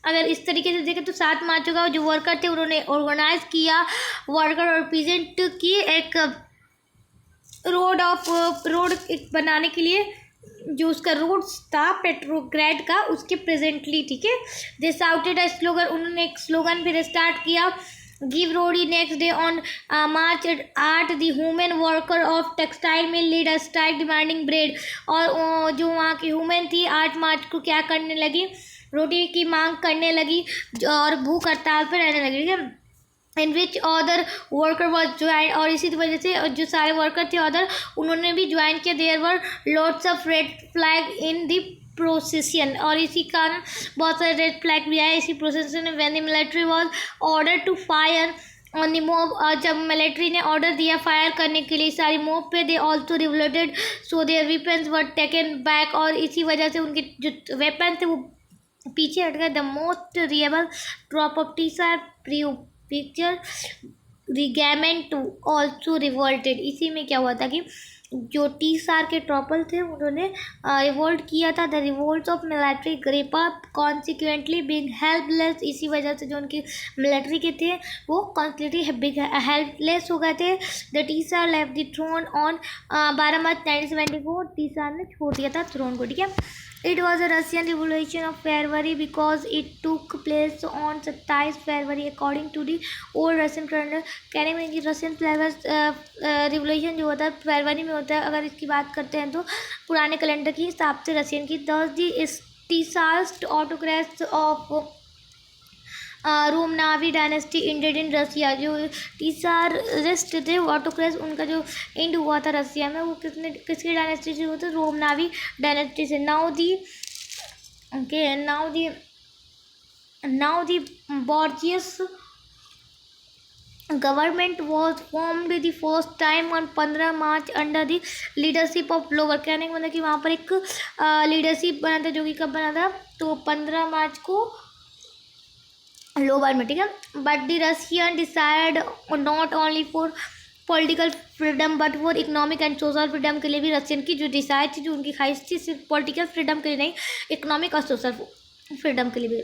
अगर इस तरीके से देखें तो 7 मार्च होगा। जो वर्कर थे उन्होंने ऑर्गेनाइज किया वर्कर और पीजेंट की एक रोड बनाने के लिए, जो उसका रोड था पेट्रोग्रेड का, उसके प्रेजेंटली। ठीक है, दे शाउटेड अ स्लोगन, उन्होंने एक स्लोगन फिर स्टार्ट किया। गिव रोडी next day on March 8 the women worker of textile mill lead a strike demanding bread, और जो वहाँ की वुमेन थी 8 मार्च को क्या करने लगी? रोटी की मांग करने लगी और भूख हड़ताल पर रहने लगी। ठीक है, in which other worker was join, और इसी वजह से जो सारे वर्कर थे अदर, उन्होंने भी ज्वाइन किया। There were lots of red flag in the procession, और इसी कारण बहुत सारे रेड फ्लैग भी आए इसी प्रोसेशन में। When the military was order to fire on the mob, जब मिलिट्री ने ऑर्डर दिया फायर करने के लिए सारी मोब पे, they also revolted so their weapons were taken back, और इसी वजह से उनके जो वेपन थे वो पीछे हट गए। The most reliable properties are picture regiment too also revolted. इसी में क्या हुआ था कि जो टीसार के ट्रॉपल थे उन्होंने रिवोल्ट किया था। द रिवोल्ट ऑफ मिलिट्री ग्रेपा कॉन्सिक्वेंटली बिग हेल्पलेस। इसी वजह से जो उनकी मिलिट्री के थे वो कॉन्सिक्वेंटली बिग हेल्पलेस हो गए थे। The tsar left the throne on 12 March 1974। Tsar ने छोड़ दिया था थ्रोन को, ठीक है। It was a Russian Revolution of February because it took place on 27 February according to the old Russian calendar। कहने में कि रशियन रिवोल्यूशन जो होता है फरवरी में होता है। अगर इसकी बात करते हैं तो पुराने कैलेंडर की हिसाब से रशियन की। दस दी टीसास्ट ऑटोक्रेट्स ऑफ रोमनावी डायनेस्टी इंडेड इन रसिया। जो टीसारिस्ट थे ऑटोक्रेट्स उनका जो एंड हुआ था रसिया में वो किसकी डायनेस्टी से हुआ था? रोमनावी डायनेस्टी से। Now the bourgeois government was formed the first time on 15 March under the leadership of lower. कहने का मतलब कि वहाँ पर एक लीडरशिप बना था, जो कि कब बना था? तो 15 मार्च को लोअर में, ठीक है। But the Russian decide not only for political freedom but for economic and social freedom के लिए भी रशियन की जो डिसाइड थी, जो उनकी ख्वाहिश थी, सिर्फ पॉलिटिकल फ्रीडम के लिए नहीं, इकोनॉमिक और सोशल फ्रीडम के लिए भी।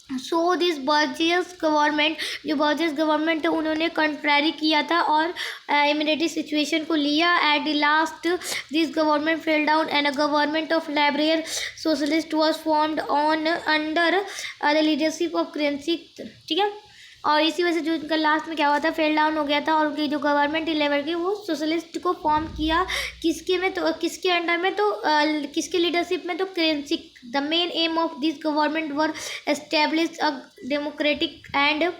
सो दिस बर्जियस गवर्नमेंट, जो बर्जियस गवर्नमेंट है उन्होंने कंट्रारी किया था और इमिडिएटली सिचुएशन को लिया। At the last this government fell down and a government of liberal socialist was formed on under the leadership of Kerensky, ठीक है। और इसी वजह से जो उनका लास्ट में क्या हुआ था, फेल डाउन हो गया था और उनकी जो गवर्नमेंट लेवल की वो सोशलिस्ट को फॉर्म किया। किसके में? तो किसके अंडर में? तो किसके लीडरशिप में? तो Kerensky. The main aim of this government were establish a democratic and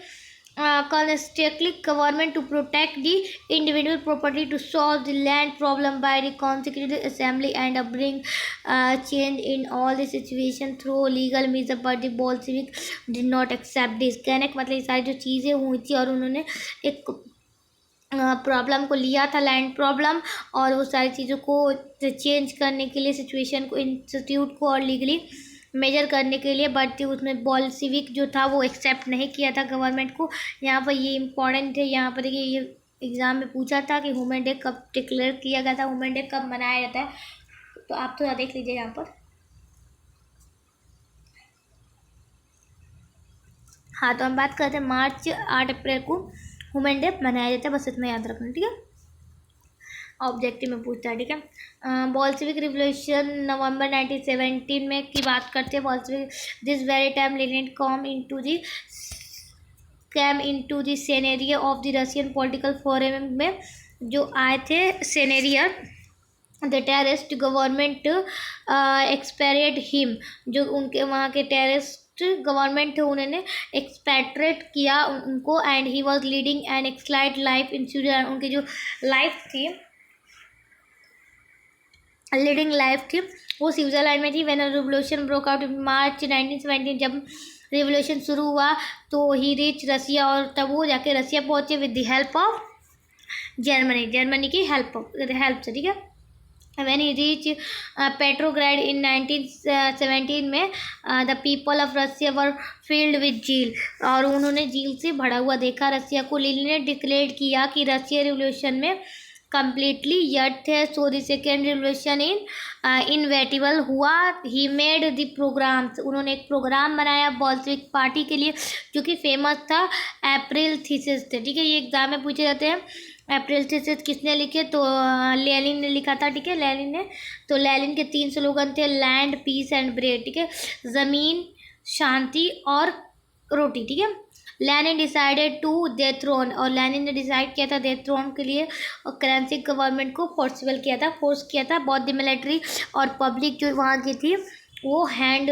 constitutional government to protect the individual property, to solve the land problem by the constituted assembly and bring change in all the situation through legal measures, but the Bolshevik did not accept this। कहने का मतलब ये सारी जो चीज़ें हुई थी और उन्होंने एक प्रॉब्लम को लिया था, लैंड प्रॉब्लम, और वो सारी चीज़ों को चेंज करने के लिए, सिचुएशन को, इंस्टीट्यूट को और लीगली मेजर करने के लिए, बट उसमें बॉल्शेविक जो था वो एक्सेप्ट नहीं किया था गवर्नमेंट को। यहाँ पर ये इम्पॉर्टेंट है, यहाँ पर देखिए ये एग्ज़ाम में पूछा था कि वुमेन डे कब डिक्लेयर किया गया था, वुमेन डे कब मनाया जाता है, तो आप थोड़ा देख लीजिए यहाँ पर। हाँ, तो हम बात करते हैं मार्च 8 अप्रैल को वुमेन डे मनाया जाता है, बस इतना याद रखना, ठीक है। ऑब्जेक्टिव में पूछता है, ठीक है। बॉल्शेविक रिवोल्यूशन नवंबर 1917 में की बात करते हैं। Bolshevik this very time Lenin came into the scenario of the Russian political forum में जो आए थे scenario. The terrorist government expatriate him, जो उनके वहाँ के टेररिस्ट गवर्नमेंट थे उन्होंने एक्सपेट्रेट किया उनको। And he was leading an exiled life in Switzerland. उनकी जो लाइफ थी, लीडिंग लाइफ थी, वो स्विट्जरलैंड में थी। When revolution broke out in March 1917, जब रिवोल्यूशन शुरू हुआ तो ही रीच रसिया, और तब वो जाके रसिया पहुँचे with the help of Germany की हेल्प से, ठीक है। When he reach Petrograd in 1917 में the people of Russia were filled with zeal, और उन्होंने जील से भरा हुआ देखा रसिया को। लेनिन ने डिक्लेयर किया कि रसिया रिवोल्यूशन में completely yet थे। सो द सेकेंड रिवोल्यूशन इनवेटिबल हुआ। ही मेड द प्रोग्राम्स, उन्होंने एक प्रोग्राम बनाया बॉल्शेविक पार्टी के लिए जो कि फेमस था अप्रैल थीसिस थे, ठीक है। ये एग्जाम में पूछे जाते हैं। अप्रैल थीसिस किसने लिखे? तो लेनिन ने लिखा था, ठीक है। लेनिन ने, तो लेनिन के 3 स्लोगन थे, लैंड, पीस एंड ब्रेड, ठीक है। ज़मीन, शांति और रोटी, ठीक है। लेनिन डिसाइडेड टू डेथ्रोन, और लेनिन ने डिसाइड किया था डेथ्रोन के लिए, और क्रेंसिक गवर्नमेंट को फोर्स किया था। बहुत दी मिलिट्री और पब्लिक जो वहाँ की थी वो हैंड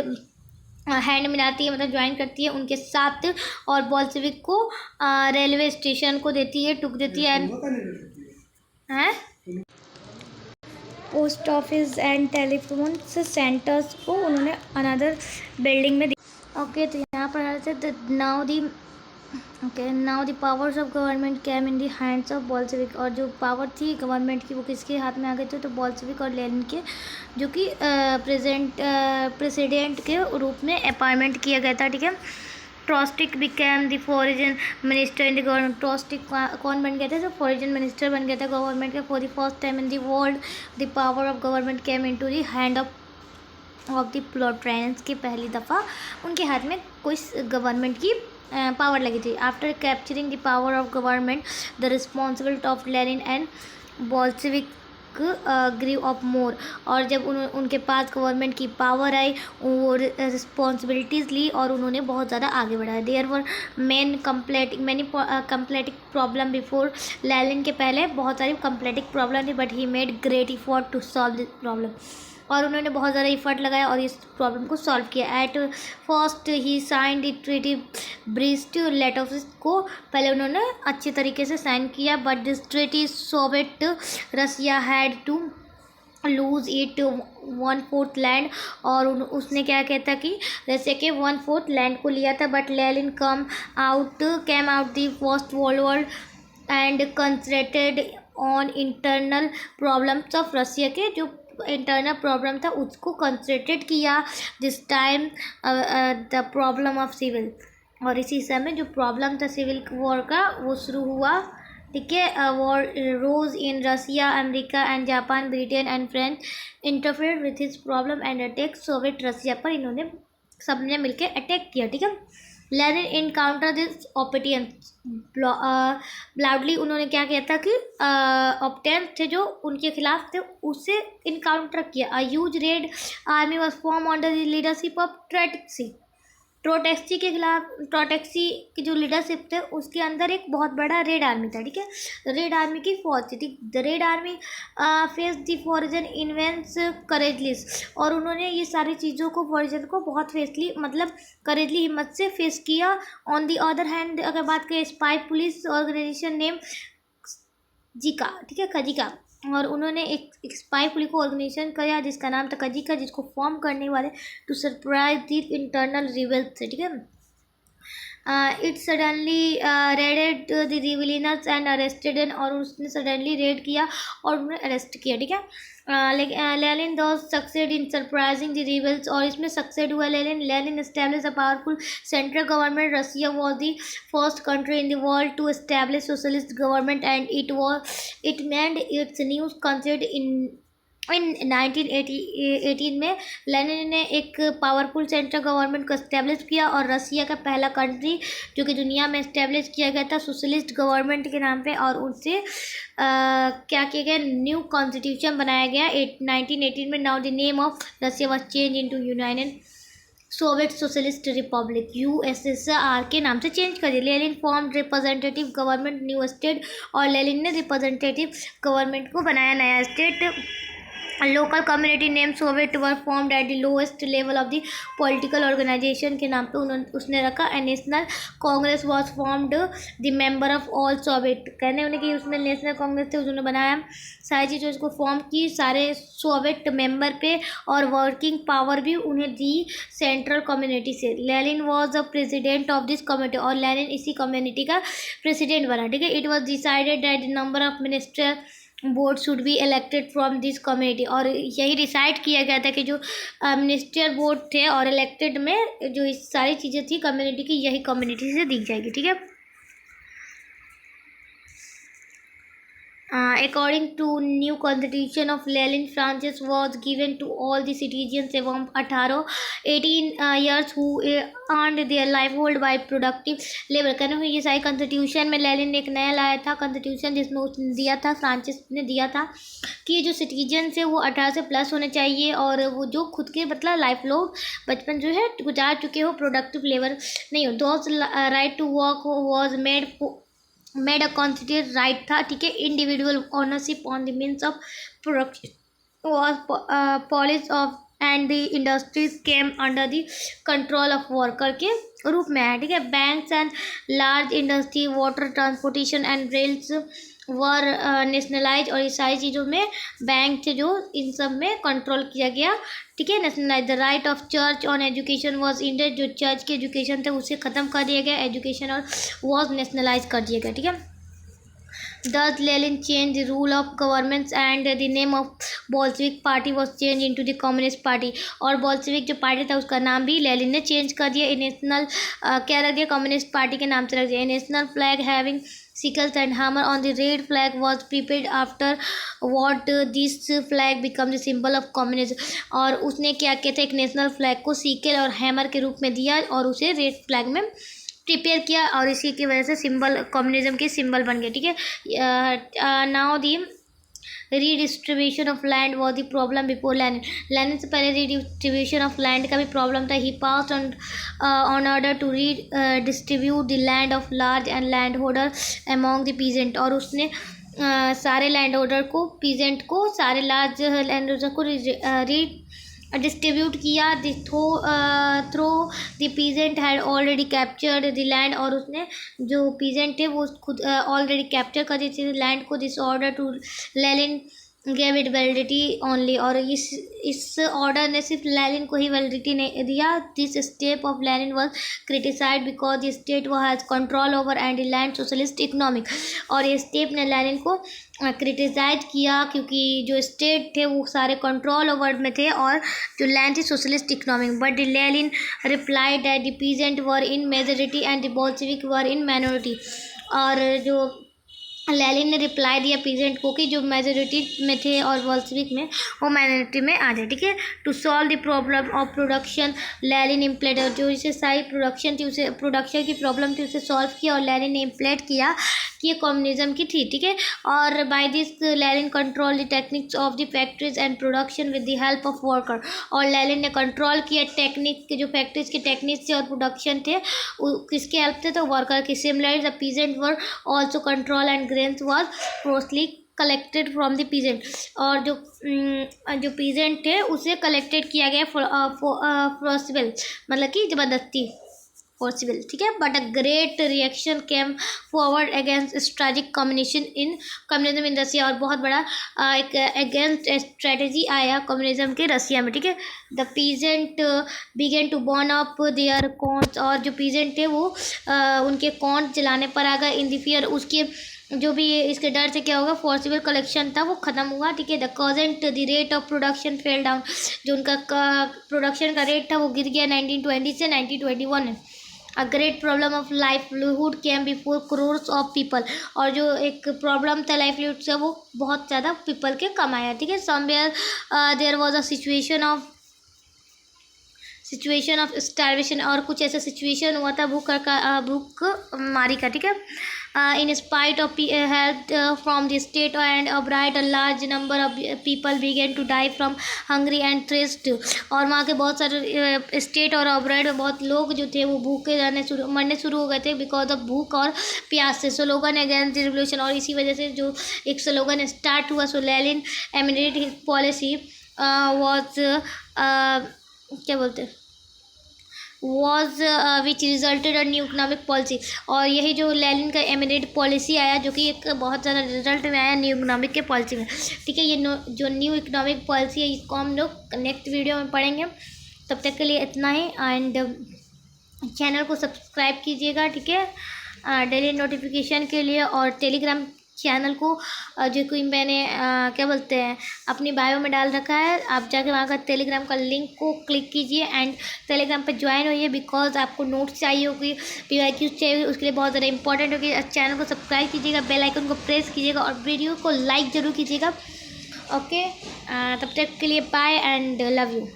मिलाती है, मतलब ज्वाइन करती है उनके साथ, और बॉल्शेविक को रेलवे स्टेशन को देती है, टुक देती है। Post office and telephone centres को उन्होंने अनदर बिल्डिंग में ओके। तो यहाँ पर now the okay, now the powers of government came in the hands of Bolshevik. और जो पावर थी गवर्नमेंट की वो किसके हाथ में आ गए थे, तो बोल्शेविक और लेनिन के, जो कि प्रेसिडेंट के रूप में अपॉइंटमेंट किया गया था। ठीक है, Trotsky became the foreign minister in the government. Trotsky कौन बन गया था, जो फॉरेन मिनिस्टर बन गया था गवर्नमेंट का। For the first time in the world the power of government came into the hand of the proletarians. की पहली दफ़ा उनके हाथ में कोई गवर्नमेंट की पावर लगी थी। After capturing the power of government the responsibility of Lenin and Bolshevik grew of more. और जब उनके पास गवर्नमेंट की पावर आई, वो रिस्पॉन्सिबिलिटीज़ ली और उन्होंने बहुत ज़्यादा आगे बढ़ाया। There were many complex problem before. Lenin के पहले बहुत सारी कंप्लेटिक प्रॉब्लम थी, but he made great effort to solve this problem. और उन्होंने बहुत ज़्यादा इफर्ट लगाया और इस प्रॉब्लम को सॉल्व किया। At first he sign the treaty Brest Litovsk को पहले उन्होंने अच्छे तरीके से साइन किया, but this treaty Soviet Russia had to lose it 1/4 land. और उसने क्या कहता कि रसिया के 1/4 लैंड को लिया था। But Lenin came out the First World War and concentrated on internal problems of Russia के जो इंटरनल प्रॉब्लम था उसको कंसंट्रेटेड किया। This time the problem of civil. और इसी समय जो प्रॉब्लम था सिविल वॉर का वो शुरू हुआ। ठीक है, war rose in Russia, America and Japan, Britain and French interfere with his problem and attack Soviet Russia पर इन्होंने सबने मिलकर अटैक किया। ठीक है, Lenin encounter this oppositions boldly. उन्होंने क्या किया था कि ऑप्टेंस थे जो उनके खिलाफ थे उसे इनकाउंटर किया। A huge red army was form under the leadership of Trotsky के खिलाफ। ट्रोटेक्सी की जो लीडरशिप थे उसके अंदर एक बहुत बड़ा रेड आर्मी था। ठीक है, रेड आर्मी की फौज थी। The red army face the foreign invasions courageously. और उन्होंने ये सारी चीज़ों को फॉरेन को बहुत फेसली मतलब करेजली हिम्मत से फेस किया। ऑन दी अदर हैंड अगर बात करें स्पाई पुलिस ऑर्गेनाइजेशन नेम जिका, ठीक है, खजिका। और उन्होंने एक स्पाई पुलिस को ऑर्गेनाइजेशन किया जिसका नाम था खजिका, जिसको फॉर्म करने वाले to surprise the internal rebels थे। ठीक है, it suddenly raided the rebellions and arrested and. और उसने सडनली रेड किया और उन्हें अरेस्ट किया। ठीक है, Lenin those succeed in surprising the rebels. और इसमें सक्सेड हुआ Lenin establish a powerful central government. Russia was the first country in the world to establish socialist government and it made its news considered in 1918 में लेनिन ने एक पावरफुल सेंट्रल गवर्नमेंट को इस्टेब्लिश किया। और रसिया का पहला कंट्री जो कि दुनिया में इस्टेब्लिश किया गया था सोशलिस्ट गवर्नमेंट के नाम पे। और उससे क्या किया गया, न्यू कॉन्स्टिट्यूशन बनाया गया 1918 में। Now the name of Russia was change into United Soviet Socialist Republic, USSR के नाम से चेंज कर दिया। Lenin form representative government new state. और लेनिन ने रिप्रेजेंटेटिव गवर्नमेंट को बनाया नया state. Local community name Soviet were formed at the lowest level of the political organisation के नाम पे उसने रखा। And National Congress was formed the member of all Soviet. कहने उन्हें कि उसमें नेशनल कांग्रेस थे उन्होंने बनाया सारी चीज़ें उसको फॉर्म की सारे सोवियत मेंबर पे। और वर्किंग पावर भी उन्हें दी सेंट्रल कम्युनिटी से। Lenin was the president of this community. और लेनिन इसी कम्युनिटी का प्रेसिडेंट बना। ठीक है, it was decided that the number of minister board should be elected from this community. और यही डिसाइड किया गया था कि जो मिनिस्टर बोर्ड थे और इलेक्टेड में जो इस सारी चीज़ें थी कम्युनिटी की, यही कम्युनिटी से दी जाएगी। ठीक है, according to new constitution of Lenin, Francis was given to all the citizens एवं 18 years who earned their livelihood by productive labor। कहने हुए ये सारी कॉन्स्टिट्यूशन में लेनिन ने एक नया लाया था कॉन्स्टिट्यूशन जिसमें उसने दिया था, फ्रांसिस ने दिया था कि जो सिटीजन है वो 18 से प्लस होने चाहिए और वो जो खुद के मतलब लाइफ लोग बचपन जो है गुजार चुके हो, प्रोडक्टिव लेबर नहीं हो। Those right to work was made a constitute right था। ठीक है, individual ownership on the means of production was polish off and the industries came under the control of worker के रूप में है। ठीक है, banks and large industry, water transportation and rails were nationalise, और ये सारी चीज़ों में बैंक थे जो इन सब में कंट्रोल किया गया, ठीक है। Nationalise. The right of church on education was ended, जो चर्च के एजुकेशन थे उसे ख़त्म कर दिया गया, एजुकेशन और वॉज नेशनलाइज कर दिया गया, ठीक है। Thus, Lenin changed the rule of governments and the name of Bolshevik party was changed into the Communist Party। और बोल्शेविक जो पार्टी था उसका नाम भी लेनिन ने चेंज कर दिया। नेशनल क्या रख दिया, कम्युनिस्ट पार्टी के नाम से रख दिया। National flag having sickles and hammer on the red flag was prepared after what this flag become the symbol of communism। और उसने क्या किया था, एक नेशनल फ्लैग को सीकल और हैमर के रूप में दिया और उसे रेड फ्लैग में प्रिपेयर किया, और इसी की वजह से सिंबल कम्युनिज्म के सिंबल बन गए, ठीक है। Now the redistribution of land was the problem before Lenin. Lenin से पहले रीडिस्ट्रीब्यूशन ऑफ लैंड का भी प्रॉब्लम था। He pass on order to redistribute the land of large and land holder among the peasant. और उसने सारे लैंड होल्डर को, पीजेंट को, सारे लार्ज लैंड होल्डर को डिस्ट्रीब्यूट किया। Through the peasant had already captured the land. और उसने जो पीजेंट थे वो खुद ऑलरेडी कैप्चर कर दी थी लैंड को। This order to Lenin gave it validity only. और इस ऑर्डर ने सिर्फ लेनिन को ही वैलिडिटी नहीं दिया। This step of Lenin was criticised because the state वो has control over and land socialist economic. और ये स्टेप ने लेनिन को क्रिटिसाइज किया क्योंकि जो स्टेट थे वो सारे कंट्रोल ओवर में थे और जो लैंड थी socialist economic. But Lenin replied that the peasant were in majority and the Bolshevik were in minority. और जो लेनिन ने रिप्लाई दिया पीजेंट को कि जो मेजोरिटी में थे और बोल्शेविक में वो माइनॉरिटी में आ जाए, ठीक है। To solve the problem of production Lenin implied, जो इसे सारी प्रोडक्शन थी उसे प्रोडक्शन की प्रॉब्लम थी उसे सॉल्व किया और लेनिन ने इम्प्लेड किया कि ये कम्युनिज्म की थी, ठीक है। और by this Lenin control the techniques of the factories and production with the help of worker. और लेनिन ने कंट्रोल किया टेक्निक के, जो फैक्ट्रीज के टेक्निक्स थे और प्रोडक्शन थे किसके हेल्प से, तो वर्कर की। Similarly the peasant were also control and grains was forcibly collected from the peasant. और जो पीजेंट थे उसे कलेक्टेड किया गया फोर्सिबल, मतलब कि ज़बरदस्ती, पॉसिबल, ठीक है। But a great reaction came forward against strategic communism in Russia. और बहुत बड़ा एक अगेंस्ट स्ट्रेटेजी आया कम्युनिज्म के रसिया में, ठीक है। The peasant began to burn up their corns. और जो पीजेंट थे वो उनके कॉन्ट जलाने पर आ गए। इन द फियर, उसके जो भी इसके डर से क्या होगा, फोर्सिबल कलेक्शन था वो ख़त्म हुआ, ठीक है। The cogent the rate of production fell down, जो उनका प्रोडक्शन का रेट था वो गिर गया 1920 से 1921 में। A great problem of livelihood came before crores of people. और जो एक प्रॉब्लम था लाइवलीहुड से वो बहुत ज़्यादा पीपल के कम आया, ठीक है। Somewhere there was a situation of starvation. और कुछ ऐसा सिचुएशन हुआ था भूख मारी का, ठीक है। In spite of help from the state and abroad a large number of people began to die from hungry and thirst. और वहाँ के बहुत सारे स्टेट और अब्राइड में बहुत लोग जो थे वो भूखे मरने शुरू हो गए थे बिकॉज ऑफ भूख और प्यास से। Slogan against the revolution. और इसी वजह से जो एक स्लोगन स्टार्ट हुआ, so Lenin eliminated his policy was क्या बोलते हैं was which resulted a new economic policy. और यही जो लेनिन का एमिनेट पॉलिसी आया जो कि एक बहुत ज़्यादा रिजल्ट में आया न्यू इकोनॉमिक के पॉलिसी में, ठीक है। ये जो न्यू इकोनॉमिक पॉलिसी है इसको हम लोग नेक्स्ट वीडियो में पढ़ेंगे। तब तक के लिए इतना ही। एंड चैनल को सब्सक्राइब कीजिएगा, ठीक है, डेली नोटिफिकेशन के लिए। और टेलीग्राम चैनल को जो कोई मैंने क्या बोलते हैं अपनी बायो में डाल रखा है, आप जाके वहाँ का टेलीग्राम का लिंक को क्लिक कीजिए एंड टेलीग्राम पे ज्वाइन होइए। बिकॉज आपको नोट्स चाहिए होगी, PYQs चाहिए होगी, उसके लिए बहुत ज़्यादा इंपॉर्टेंट होगी। चैनल को सब्सक्राइब कीजिएगा, बेल आइकन को प्रेस कीजिएगा और वीडियो को लाइक ज़रूर कीजिएगा, ओके। तब तक के लिए बाय एंड लव यू।